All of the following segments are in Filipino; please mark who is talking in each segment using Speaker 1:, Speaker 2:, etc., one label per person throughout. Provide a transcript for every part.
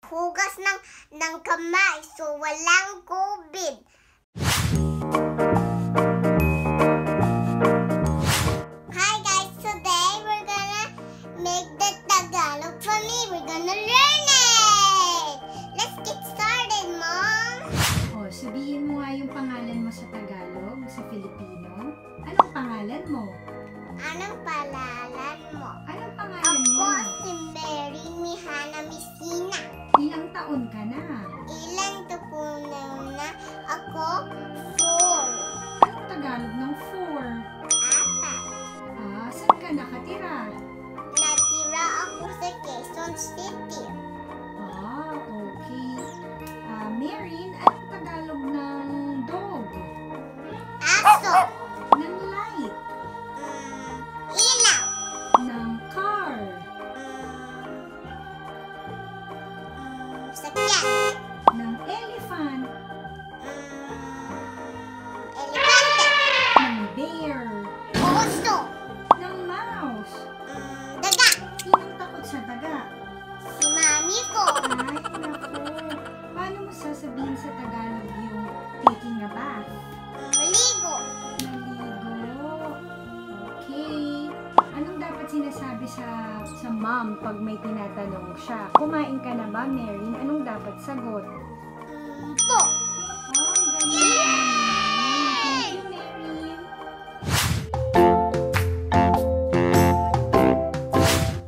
Speaker 1: hugas ng kamay so walang COVID. Hi guys, today we're gonna make the Tagalog for me. We're gonna learn it. Let's get started, Mom.
Speaker 2: Oh, sabihin mo nga yung pangalan mo sa Tagalog, sa Filipino. Anong pangalan mo?
Speaker 1: Anong pangalan mo?
Speaker 2: Anong pangalan mo?
Speaker 1: Ako si Mary Mihana Messina.
Speaker 2: Ilang taon ka na?
Speaker 1: Ilang taon na ako? 4.
Speaker 2: Anong Tagalog ng 4?
Speaker 1: 4.
Speaker 2: Saan ka nakatira?
Speaker 1: Natira ako sa Quezon City.
Speaker 2: Okay. Marin, anong Tagalog ng dog?
Speaker 1: Aso.
Speaker 2: Ng light?
Speaker 1: Ilaw.
Speaker 2: Ng car?
Speaker 1: Sakyan.
Speaker 2: Ng elephant?
Speaker 1: Elefante.
Speaker 2: Ng bear?
Speaker 1: Oso.
Speaker 2: Ng mouse?
Speaker 1: Daga.
Speaker 2: Sinong takot sa daga?
Speaker 1: Si mami ko.
Speaker 2: Ay, naku. Paano mo sasabihin sa Tagalog yung taking a bath?
Speaker 1: Maligo.
Speaker 2: Maligo. Okay. Anong dapat sinasabi sa mom pag may tinatanong siya? Kumain ka na ba, Marin? Anong dapat sagot?
Speaker 1: Po.
Speaker 2: Ang galing. Thank you, Marin.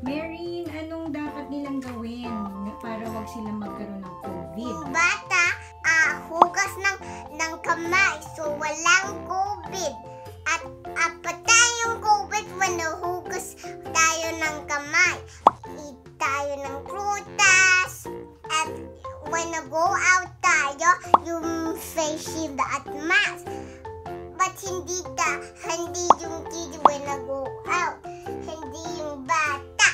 Speaker 2: Marin, anong dapat nilang gawin para wag silang magkaroon ng COVID?
Speaker 1: Yung bata, hugas ng kamay so walang COVID. At patay yung COVID when nahugas tayo ng kamay. Eat tayo ng prutas. At when go out tayo, yung face shield at mask. But hindi yung kid when go out. Hindi yung bata.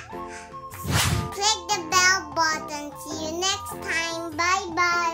Speaker 1: Click the bell button. See you next time. Bye-bye.